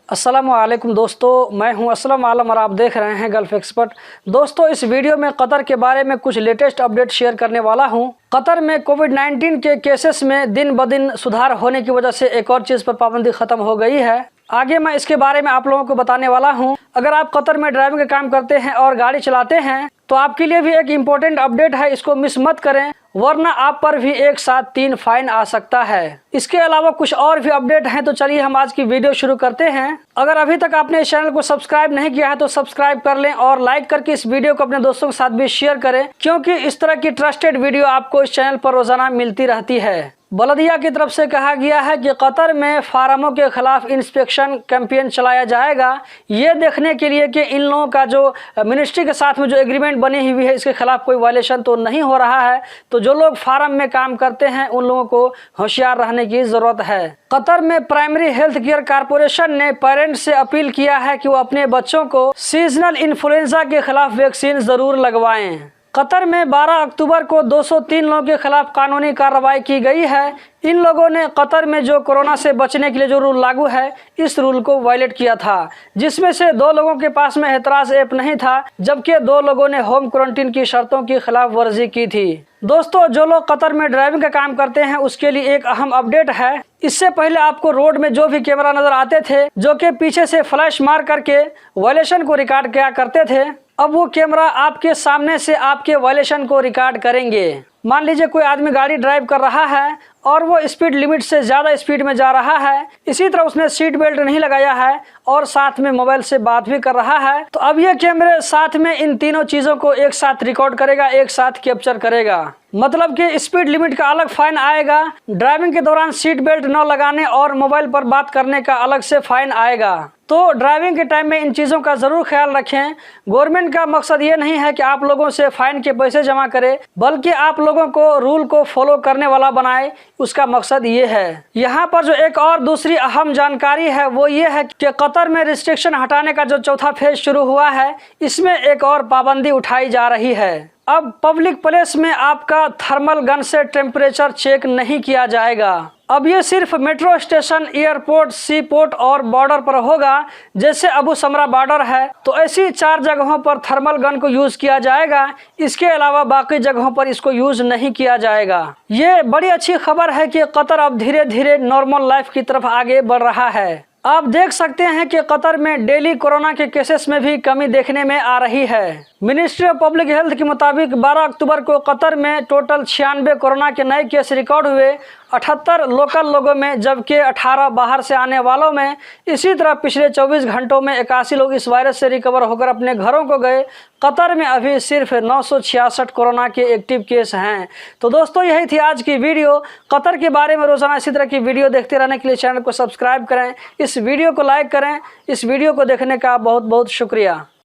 अस्सलामुअलैकुम दोस्तों, मैं हूं असलम आलम और आप देख रहे हैं गल्फ एक्सपर्ट। दोस्तों, इस वीडियो में कतर के बारे में कुछ लेटेस्ट अपडेट शेयर करने वाला हूं। कतर में कोविड-19 के केसेस में दिन ब दिन सुधार होने की वजह से एक और चीज़ पर पाबंदी ख़त्म हो गई है। आगे मैं इसके बारे में आप लोगों को बताने वाला हूं। अगर आप कतर में ड्राइविंग का काम करते हैं और गाड़ी चलाते हैं तो आपके लिए भी एक इम्पोर्टेंट अपडेट है, इसको मिस मत करें, वरना आप पर भी एक साथ 3 फाइन आ सकता है। इसके अलावा कुछ और भी अपडेट हैं, तो चलिए हम आज की वीडियो शुरू करते हैं। अगर अभी तक आपने इस चैनल को सब्सक्राइब नहीं किया है तो सब्सक्राइब कर लें और लाइक करके इस वीडियो को अपने दोस्तों के साथ भी शेयर करें, क्योंकि इस तरह की ट्रस्टेड वीडियो आपको इस चैनल पर रोजाना मिलती रहती है। बलदिया की तरफ से कहा गया है कि कतर में फार्मों के खिलाफ इंस्पेक्शन कैंपेन चलाया जाएगा, ये देखने के लिए कि इन लोगों का जो मिनिस्ट्री के साथ में जो एग्रीमेंट बनी हुई है इसके खिलाफ कोई वायलेशन तो नहीं हो रहा है। तो जो लोग फार्म में काम करते हैं उन लोगों को होशियार रहने की ज़रूरत है। कतर में प्राइमरी हेल्थ केयर कारपोरेशन ने पेरेंट्स से अपील किया है कि वो अपने बच्चों को सीजनल इन्फ्लुएंजा के खिलाफ वैक्सीन ज़रूर लगवाएं। कतर में 12 अक्टूबर को 203 लोगों के खिलाफ कानूनी कार्रवाई की गई है। इन लोगों ने कतर में जो कोरोना से बचने के लिए जो रूल लागू है इस रूल को वायलेट किया था, जिसमें से 2 लोगों के पास में एतराज़ ऐप नहीं था, जबकि 2 लोगों ने होम क्वारंटीन की शर्तों की खिलाफ वर्जी की थी। दोस्तों, जो लोग कतर में ड्राइविंग का काम करते हैं उसके लिए एक अहम अपडेट है। इससे पहले आपको रोड में जो भी कैमरा नजर आते थे जो कि पीछे से फ्लैश मार करके वायलेशन को रिकॉर्ड किया करते थे, अब वो कैमरा आपके सामने से आपके वायलेशन को रिकॉर्ड करेंगे। मान लीजिए कोई आदमी गाड़ी ड्राइव कर रहा है और वो स्पीड लिमिट से ज़्यादा स्पीड में जा रहा है, इसी तरह उसने सीट बेल्ट नहीं लगाया है और साथ में मोबाइल से बात भी कर रहा है, तो अब ये कैमरे साथ में इन तीनों चीज़ों को एक साथ रिकॉर्ड करेगा, एक साथ कैप्चर करेगा। मतलब कि स्पीड लिमिट का अलग फाइन आएगा, ड्राइविंग के दौरान सीट बेल्ट न लगाने और मोबाइल पर बात करने का अलग से फाइन आएगा। तो ड्राइविंग के टाइम में इन चीज़ों का ज़रूर ख्याल रखें। गवर्नमेंट का मकसद ये नहीं है कि आप लोगों से फाइन के पैसे जमा करे, बल्कि आप लोगों को रूल को फॉलो करने वाला बनाए, उसका मकसद ये है। यहाँ पर जो एक और दूसरी अहम जानकारी है वो ये है कि कतर में रिस्ट्रिक्शन हटाने का जो चौथा फेज शुरू हुआ है इसमें एक और पाबंदी उठाई जा रही है। अब पब्लिक प्लेस में आपका थर्मल गन से टेम्परेचर चेक नहीं किया जाएगा। अब ये सिर्फ मेट्रो स्टेशन, एयरपोर्ट, सी पोर्ट और बॉर्डर पर होगा। जैसे अबू समरा बॉर्डर है तो ऐसी 4 जगहों पर थर्मल गन को यूज किया जाएगा, इसके अलावा बाकी जगहों पर इसको यूज नहीं किया जाएगा। ये बड़ी अच्छी खबर है कि कतर अब धीरे धीरे नॉर्मल लाइफ की तरफ आगे बढ़ रहा है। आप देख सकते हैं कि कतर में डेली कोरोना के केसेस में भी कमी देखने में आ रही है। मिनिस्ट्री ऑफ पब्लिक हेल्थ के मुताबिक 12 अक्टूबर को कतर में टोटल 96 कोरोना के नए केस रिकॉर्ड हुए, 78 लोकल लोगों में, जबकि 18 बाहर से आने वालों में। इसी तरह पिछले 24 घंटों में 81 लोग इस वायरस से रिकवर होकर अपने घरों को गए। कतर में अभी सिर्फ 966 कोरोना के एक्टिव केस हैं। तो दोस्तों, यही थी आज की वीडियो। कतर के बारे में रोजाना इसी तरह की वीडियो देखते रहने के लिए चैनल को सब्सक्राइब करें, इस वीडियो को लाइक करें। इस वीडियो को देखने का बहुत बहुत शुक्रिया।